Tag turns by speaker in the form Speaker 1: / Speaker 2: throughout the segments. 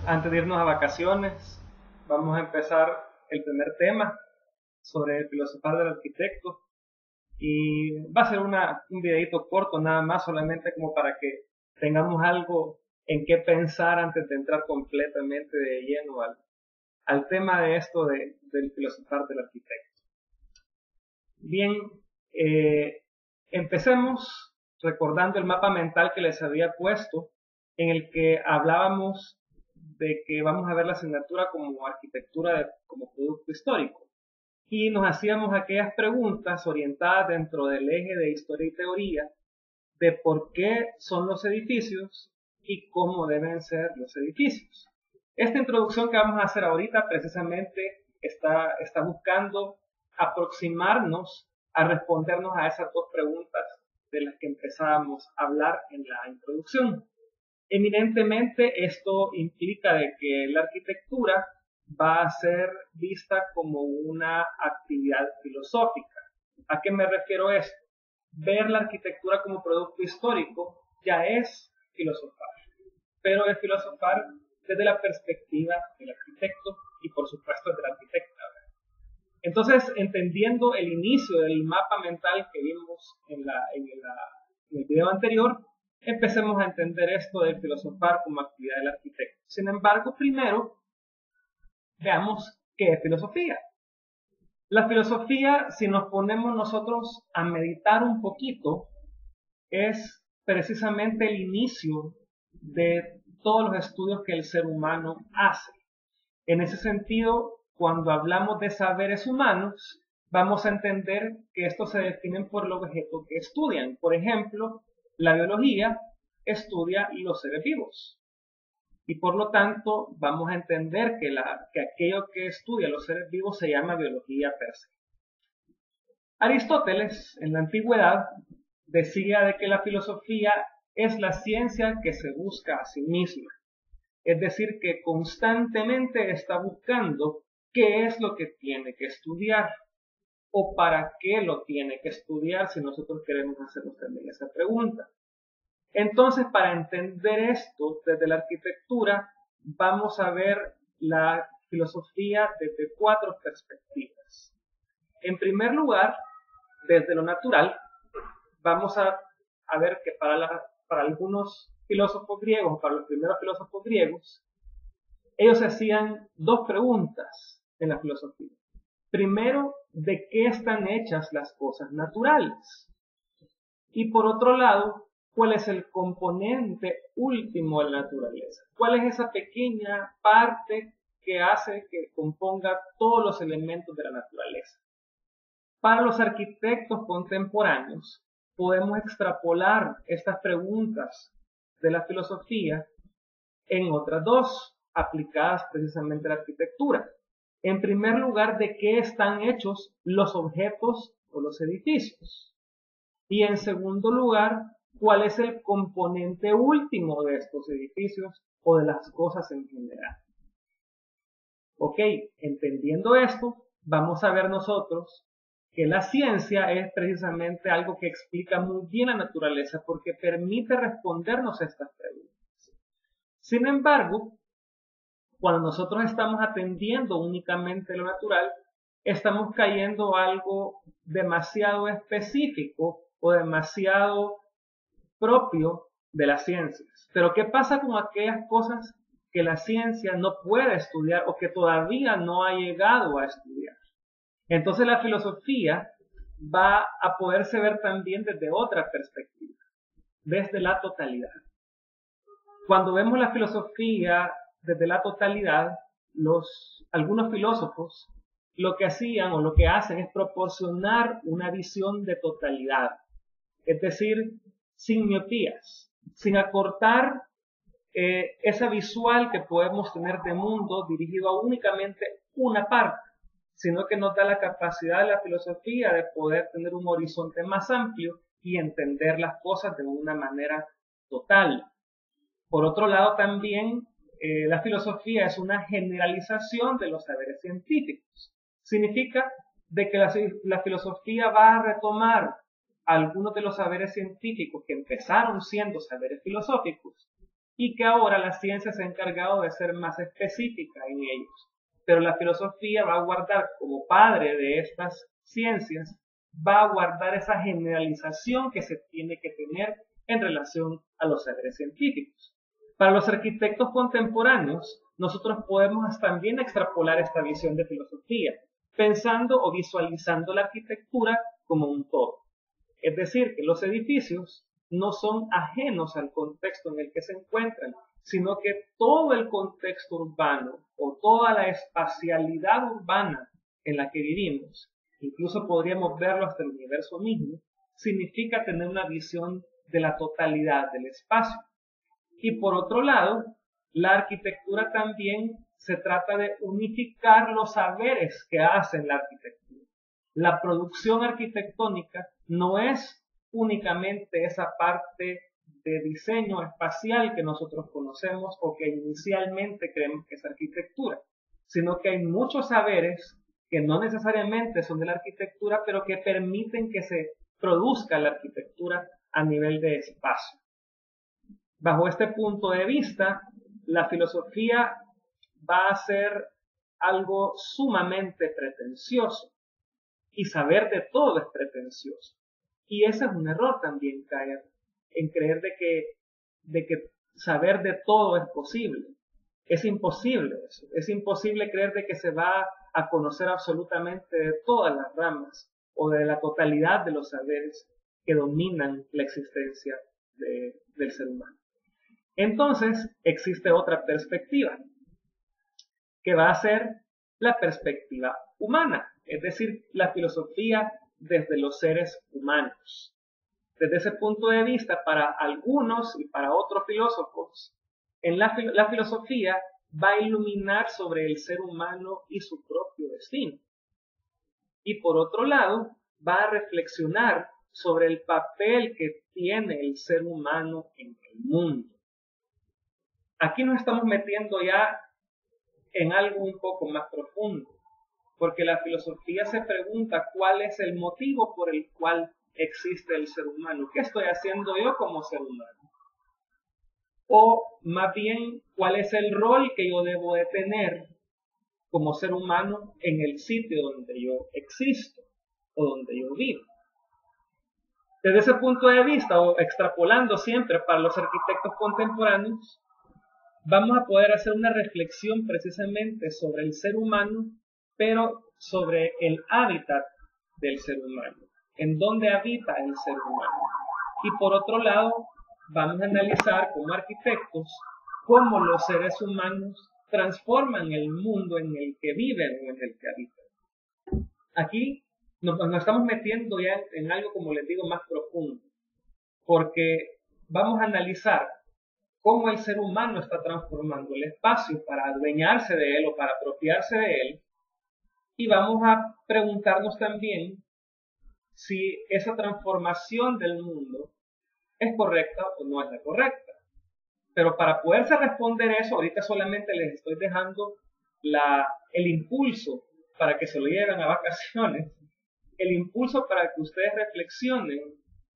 Speaker 1: Antes de irnos a vacaciones, vamos a empezar el primer tema sobre el filosofar del arquitecto. Y va a ser un videito corto nada más, solamente como para que tengamos algo en qué pensar antes de entrar completamente de lleno al tema de esto del filosofar del arquitecto. Bien, empecemos recordando el mapa mental que les había puesto, en el que hablábamos de que vamos a ver la asignatura como arquitectura como producto histórico. Y nos hacíamos aquellas preguntas orientadas dentro del eje de historia y teoría de por qué son los edificios y cómo deben ser los edificios. Esta introducción que vamos a hacer ahorita precisamente está buscando aproximarnos a respondernos a esas dos preguntas de las que empezábamos a hablar en la introducción. Eminentemente esto implica de que la arquitectura va a ser vista como una actividad filosófica. ¿A qué me refiero esto? Ver la arquitectura como producto histórico ya es filosofar, pero es filosofar desde la perspectiva del arquitecto y por supuesto de la arquitecta. Entonces, entendiendo el inicio del mapa mental que vimos en el video anterior, empecemos a entender esto de filosofar como actividad del arquitecto. Sin embargo, primero veamos qué es filosofía. La filosofía, si nos ponemos nosotros a meditar un poquito, es precisamente el inicio de todos los estudios que el ser humano hace. En ese sentido, cuando hablamos de saberes humanos, vamos a entender que estos se definen por el objeto que estudian. Por ejemplo, la biología estudia los seres vivos. Y por lo tanto, vamos a entender que aquello que estudia los seres vivos se llama biología per se. Aristóteles, en la antigüedad, decía de que la filosofía es la ciencia que se busca a sí misma. Es decir, que constantemente está buscando qué es lo que tiene que estudiar o para qué lo tiene que estudiar, si nosotros queremos hacernos también esa pregunta. Entonces, para entender esto desde la arquitectura, vamos a ver la filosofía desde cuatro perspectivas. En primer lugar, desde lo natural, vamos a ver que para algunos filósofos griegos, para los primeros filósofos griegos, ellos hacían dos preguntas en la filosofía. Primero, ¿de qué están hechas las cosas naturales? Y por otro lado, ¿cuál es el componente último de la naturaleza? ¿Cuál es esa pequeña parte que hace que componga todos los elementos de la naturaleza? Para los arquitectos contemporáneos, podemos extrapolar estas preguntas de la filosofía en otras dos, aplicadas precisamente a la arquitectura. En primer lugar, ¿de qué están hechos los objetos o los edificios? Y en segundo lugar, ¿cuál es el componente último de estos edificios o de las cosas en general? Ok, entendiendo esto, vamos a ver nosotros que la ciencia es precisamente algo que explica muy bien la naturaleza porque permite respondernos a estas preguntas. Sin embargo, cuando nosotros estamos atendiendo únicamente lo natural, estamos cayendo a algo demasiado específico o demasiado propio de las ciencias. Pero ¿qué pasa con aquellas cosas que la ciencia no puede estudiar o que todavía no ha llegado a estudiar? Entonces la filosofía va a poderse ver también desde otra perspectiva, desde la totalidad. Cuando vemos la filosofía desde la totalidad, algunos filósofos lo que hacían o lo que hacen es proporcionar una visión de totalidad, es decir, sin miopías, sin acortar esa visual que podemos tener de mundo dirigido a únicamente una parte, sino que nos da la capacidad de la filosofía de poder tener un horizonte más amplio y entender las cosas de una manera total. Por otro lado, también la filosofía es una generalización de los saberes científicos. Significa de que la filosofía va a retomar algunos de los saberes científicos que empezaron siendo saberes filosóficos y que ahora la ciencia se ha encargado de ser más específica en ellos. Pero la filosofía va a guardar, como padre de estas ciencias, va a guardar esa generalización que se tiene que tener en relación a los saberes científicos. Para los arquitectos contemporáneos, nosotros podemos también extrapolar esta visión de filosofía, pensando o visualizando la arquitectura como un todo. Es decir, que los edificios no son ajenos al contexto en el que se encuentran, sino que todo el contexto urbano o toda la espacialidad urbana en la que vivimos, incluso podríamos verlo hasta el universo mismo, significa tener una visión de la totalidad del espacio. Y por otro lado, la arquitectura también se trata de unificar los saberes que hacen la arquitectura. La producción arquitectónica no es únicamente esa parte de diseño espacial que nosotros conocemos o que inicialmente creemos que es arquitectura, sino que hay muchos saberes que no necesariamente son de la arquitectura, pero que permiten que se produzca la arquitectura a nivel de espacio. Bajo este punto de vista, la filosofía va a ser algo sumamente pretencioso, y saber de todo es pretencioso. Y ese es un error también, caer en creer de que saber de todo es posible. Es imposible eso. Es imposible creer de que se va a conocer absolutamente de todas las ramas o de la totalidad de los saberes que dominan la existencia del ser humano. Entonces, existe otra perspectiva, que va a ser la perspectiva humana, es decir, la filosofía desde los seres humanos. Desde ese punto de vista, para algunos y para otros filósofos, la filosofía va a iluminar sobre el ser humano y su propio destino. Y por otro lado, va a reflexionar sobre el papel que tiene el ser humano en el mundo. Aquí nos estamos metiendo ya en algo un poco más profundo, porque la filosofía se pregunta cuál es el motivo por el cual existe el ser humano. ¿Qué estoy haciendo yo como ser humano? O más bien, ¿cuál es el rol que yo debo de tener como ser humano en el sitio donde yo existo o donde yo vivo? Desde ese punto de vista, o extrapolando siempre para los arquitectos contemporáneos, vamos a poder hacer una reflexión precisamente sobre el ser humano, pero sobre el hábitat del ser humano, en dónde habita el ser humano. Y por otro lado, vamos a analizar como arquitectos cómo los seres humanos transforman el mundo en el que viven o en el que habitan. Aquí nos estamos metiendo ya en algo, como les digo, más profundo, porque vamos a analizar cómo el ser humano está transformando el espacio para adueñarse de él o para apropiarse de él, y vamos a preguntarnos también si esa transformación del mundo es correcta o no es la correcta. Pero para poderse responder eso, ahorita solamente les estoy dejando el impulso para que se lo lleven a vacaciones, el impulso para que ustedes reflexionen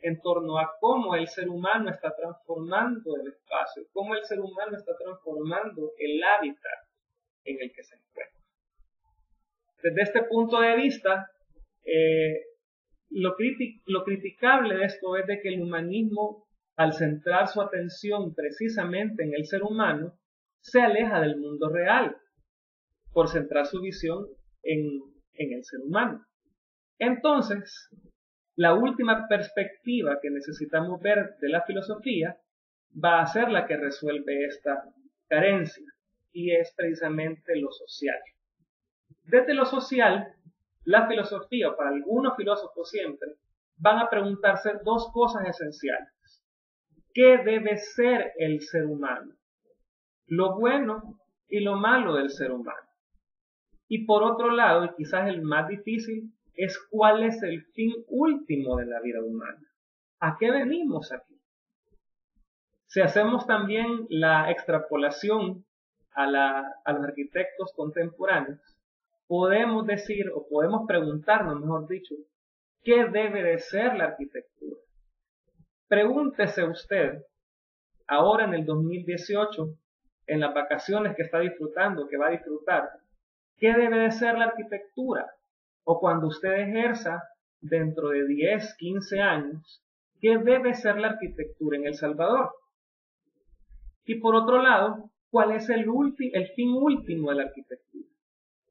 Speaker 1: en torno a cómo el ser humano está transformando el espacio, cómo el ser humano está transformando el hábitat en el que se encuentra. Desde este punto de vista, lo criticable de esto es de que el humanismo, al centrar su atención precisamente en el ser humano, se aleja del mundo real por centrar su visión en el ser humano. Entonces, la última perspectiva que necesitamos ver de la filosofía va a ser la que resuelve esta carencia, y es precisamente lo social. Desde lo social, la filosofía, o para algunos filósofos siempre, van a preguntarse dos cosas esenciales. ¿Qué debe ser el ser humano? Lo bueno y lo malo del ser humano. Y por otro lado, y quizás el más difícil, es cuál es el fin último de la vida humana. ¿A qué venimos aquí? Si hacemos también la extrapolación a los arquitectos contemporáneos, podemos decir, o podemos preguntarnos, mejor dicho, ¿qué debe de ser la arquitectura? Pregúntese usted, ahora en el 2018, en las vacaciones que está disfrutando, que va a disfrutar, ¿qué debe de ser la arquitectura? O cuando usted ejerza dentro de 10, 15 años, ¿qué debe ser la arquitectura en El Salvador? Y por otro lado, ¿cuál es el fin último de la arquitectura?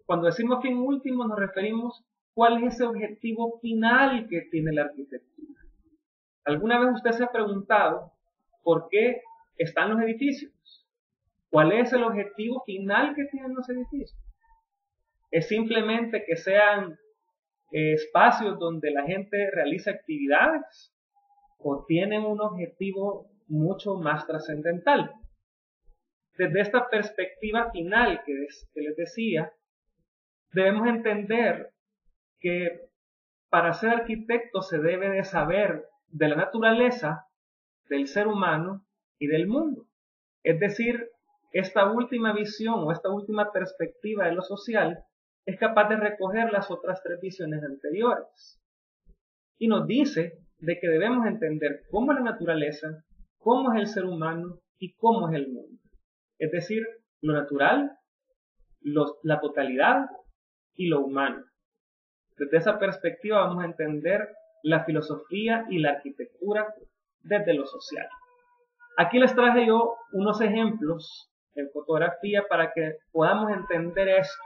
Speaker 1: Cuando decimos fin último nos referimos cuál es ese objetivo final que tiene la arquitectura. ¿Alguna vez usted se ha preguntado por qué están los edificios? ¿Cuál es el objetivo final que tienen los edificios? ¿Es simplemente que sean espacios donde la gente realiza actividades? ¿O tienen un objetivo mucho más trascendental? Desde esta perspectiva final que les decía, debemos entender que para ser arquitecto se debe de saber de la naturaleza, del ser humano y del mundo. Es decir, esta última visión o esta última perspectiva de lo social es capaz de recoger las otras tres visiones anteriores. Y nos dice de que debemos entender cómo es la naturaleza, cómo es el ser humano y cómo es el mundo. Es decir, lo natural, la totalidad y lo humano. Desde esa perspectiva vamos a entender la filosofía y la arquitectura desde lo social. Aquí les traje yo unos ejemplos en fotografía para que podamos entender esto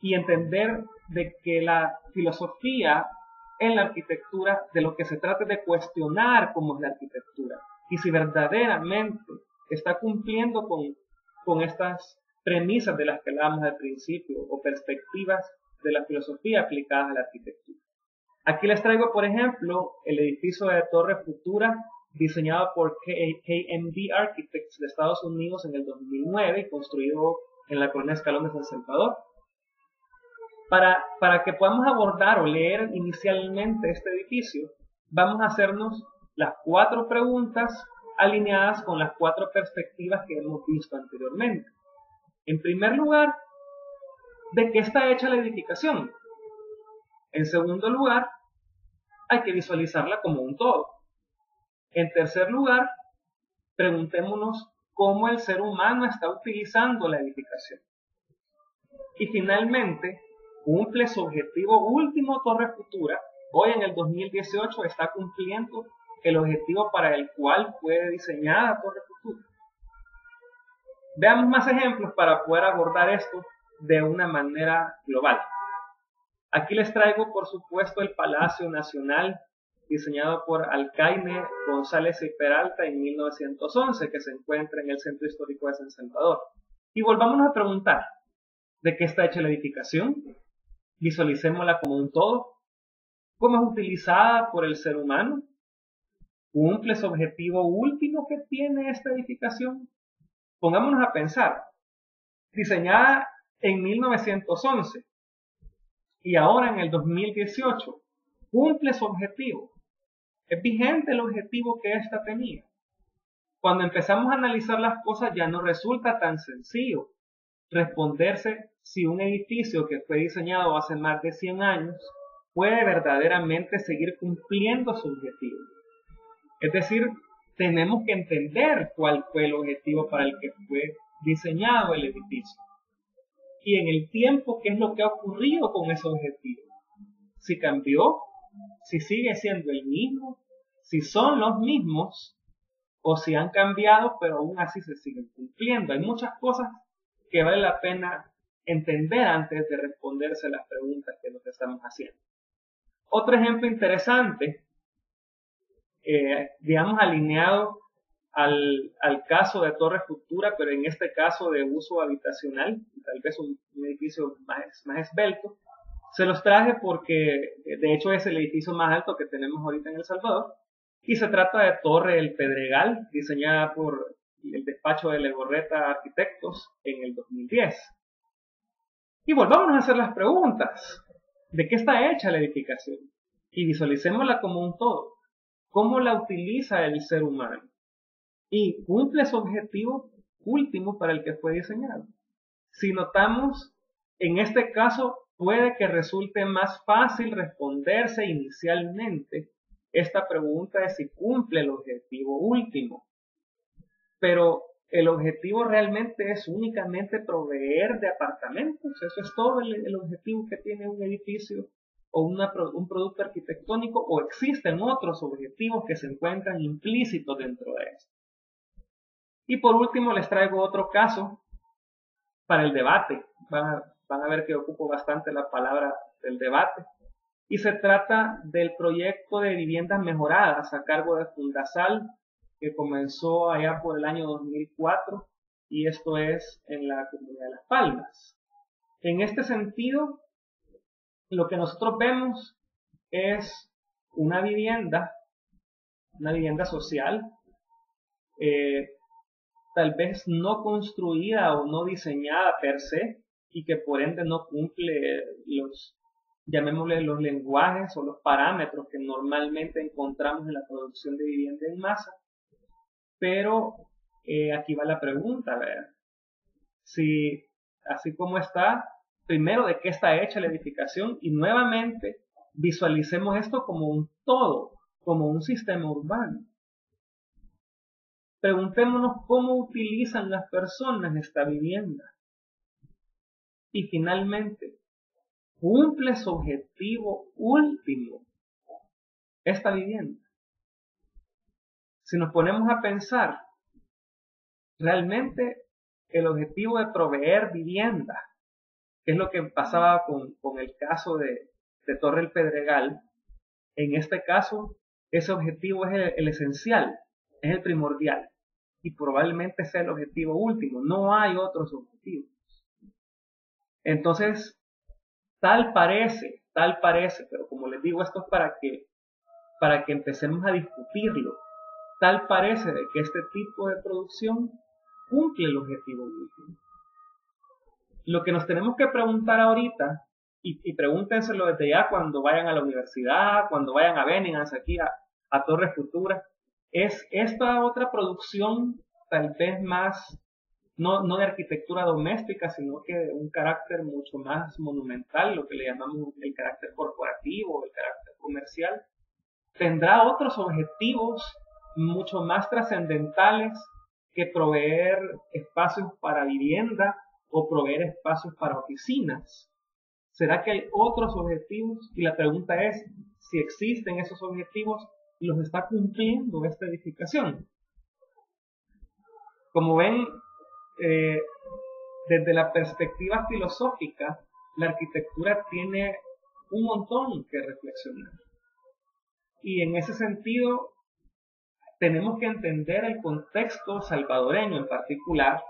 Speaker 1: y entender de que la filosofía en la arquitectura, de lo que se trata de cuestionar cómo es la arquitectura y si verdaderamente está cumpliendo con estas premisas de las que hablábamos al principio o perspectivas de la filosofía aplicadas a la arquitectura. Aquí les traigo, por ejemplo, el edificio de Torre Futura diseñado por KMD Architects de Estados Unidos en el 2009 y construido en la colonia Escalón de San Salvador. Para que podamos abordar o leer inicialmente este edificio, vamos a hacernos las 4 preguntas alineadas con las 4 perspectivas que hemos visto anteriormente. En primer lugar, ¿de qué está hecha la edificación? En segundo lugar, hay que visualizarla como un todo. En tercer lugar, preguntémonos cómo el ser humano está utilizando la edificación. Y finalmente, ¿cumple su objetivo último Torre Futura? Hoy en el 2018 está cumpliendo el objetivo para el cual fue diseñada Torre Futura. Veamos más ejemplos para poder abordar esto de una manera global. Aquí les traigo, por supuesto, el Palacio Nacional, diseñado por Alcaine González y Peralta en 1911, que se encuentra en el Centro Histórico de San Salvador. Y volvámonos a preguntar, ¿de qué está hecha la edificación? Visualicémosla como un todo. ¿Cómo es utilizada por el ser humano? ¿Cumple su objetivo último que tiene esta edificación? Pongámonos a pensar. Diseñada en 1911 y ahora en el 2018, ¿cumple su objetivo? ¿Es vigente el objetivo que ésta tenía? Cuando empezamos a analizar las cosas ya no resulta tan sencillo responderse si un edificio que fue diseñado hace más de 100 años puede verdaderamente seguir cumpliendo su objetivo. Es decir, tenemos que entender cuál fue el objetivo para el que fue diseñado el edificio. Y en el tiempo, ¿qué es lo que ha ocurrido con ese objetivo? Si cambió, si sigue siendo el mismo, si son los mismos, o si han cambiado, pero aún así se siguen cumpliendo. Hay muchas cosas que vale la pena entender antes de responderse las preguntas que nos estamos haciendo. Otro ejemplo interesante, digamos alineado al caso de Torre Futura, pero en este caso de uso habitacional, tal vez un edificio más esbelto, se los traje porque de hecho es el edificio más alto que tenemos ahorita en El Salvador, y se trata de Torre El Pedregal, diseñada por el despacho de Legorreta Arquitectos en el 2010. Y volvamos a hacer las preguntas. ¿De qué está hecha la edificación? Y visualicémosla como un todo. ¿Cómo la utiliza el ser humano? Y cumple su objetivo último para el que fue diseñado. Si notamos, en este caso puede que resulte más fácil responderse inicialmente esta pregunta de si cumple el objetivo último. pero el objetivo realmente es únicamente proveer de apartamentos. Eso es todo el objetivo que tiene un edificio o un producto arquitectónico, o existen otros objetivos que se encuentran implícitos dentro de esto. Y por último les traigo otro caso para el debate. Van a ver que ocupo bastante la palabra del debate. Y se trata del proyecto de viviendas mejoradas a cargo de Fundasal, que comenzó allá por el año 2004, y esto es en la comunidad de Las Palmas. En este sentido, lo que nosotros vemos es una vivienda social, tal vez no construida o no diseñada per se, y que por ende no cumple llamémosle los lenguajes o los parámetros que normalmente encontramos en la producción de vivienda en masa. Pero aquí va la pregunta, ¿verdad? Si así como está, primero de qué está hecha la edificación, y nuevamente visualicemos esto como un todo, como un sistema urbano. Preguntémonos cómo utilizan las personas esta vivienda. Y finalmente, ¿cumple su objetivo último esta vivienda? Si nos ponemos a pensar, realmente el objetivo de proveer vivienda, que es lo que pasaba con el caso de Torre el Pedregal, en este caso ese objetivo es el esencial, es el primordial, y probablemente sea el objetivo último, no hay otros objetivos. Entonces, tal parece, pero como les digo, esto es para que empecemos a discutirlo. Tal parece de que este tipo de producción cumple el objetivo último. Lo que nos tenemos que preguntar ahorita, y pregúntenselo desde ya cuando vayan a la universidad, cuando vayan a Benningham, aquí a Torre Futura, es esta otra producción tal vez más, no de arquitectura doméstica, sino que de un carácter mucho más monumental, lo que le llamamos el carácter corporativo, el carácter comercial, tendrá otros objetivos mucho más trascendentales que proveer espacios para vivienda o proveer espacios para oficinas. ¿Será que hay otros objetivos? Y la pregunta es, si existen esos objetivos, ¿los está cumpliendo esta edificación? Como ven, desde la perspectiva filosófica, la arquitectura tiene un montón que reflexionar. Y en ese sentido, tenemos que entender el contexto salvadoreño en particular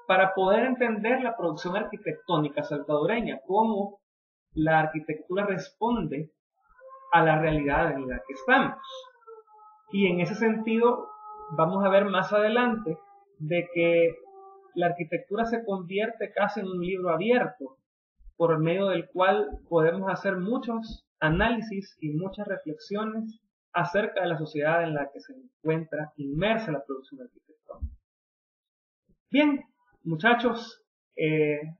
Speaker 1: para poder entender la producción arquitectónica salvadoreña, cómo la arquitectura responde a la realidad en la que estamos. Y en ese sentido, vamos a ver más adelante de que la arquitectura se convierte casi en un libro abierto, por medio del cual podemos hacer muchos análisis y muchas reflexiones acerca de la sociedad en la que se encuentra inmersa la producción arquitectónica. Bien, muchachos,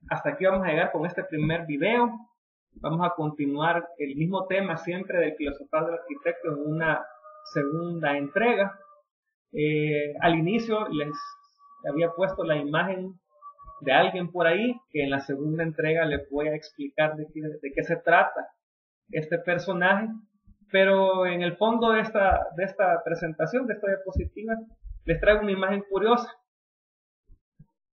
Speaker 1: hasta aquí vamos a llegar con este primer video. Vamos a continuar el mismo tema siempre del filosofal del arquitecto en una segunda entrega. Al inicio les había puesto la imagen de alguien por ahí, que en la segunda entrega les voy a explicar de qué se trata este personaje. Pero en el fondo de esta presentación, de esta diapositiva, les traigo una imagen curiosa.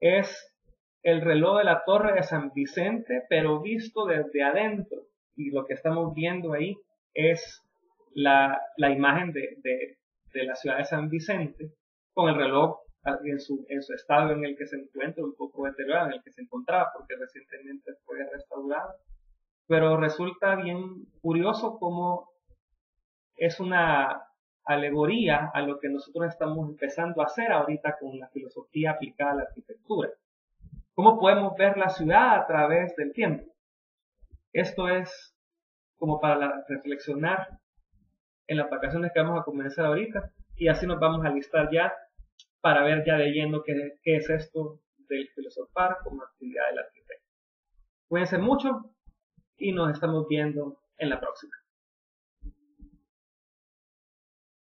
Speaker 1: Es el reloj de la Torre de San Vicente, pero visto desde adentro. Y lo que estamos viendo ahí es la imagen de la ciudad de San Vicente, con el reloj en su estado en el que se encuentra, un poco deteriorado, en el que se encontraba, porque recientemente fue restaurado. Pero resulta bien curioso cómo es una alegoría a lo que nosotros estamos empezando a hacer ahorita con la filosofía aplicada a la arquitectura. ¿Cómo podemos ver la ciudad a través del tiempo? Esto es como para reflexionar en las vacaciones que vamos a comenzar ahorita, y así nos vamos a listar ya para ver ya de lleno qué es esto del filosofar como actividad del arquitecto. Cuídense mucho y nos estamos viendo en la próxima.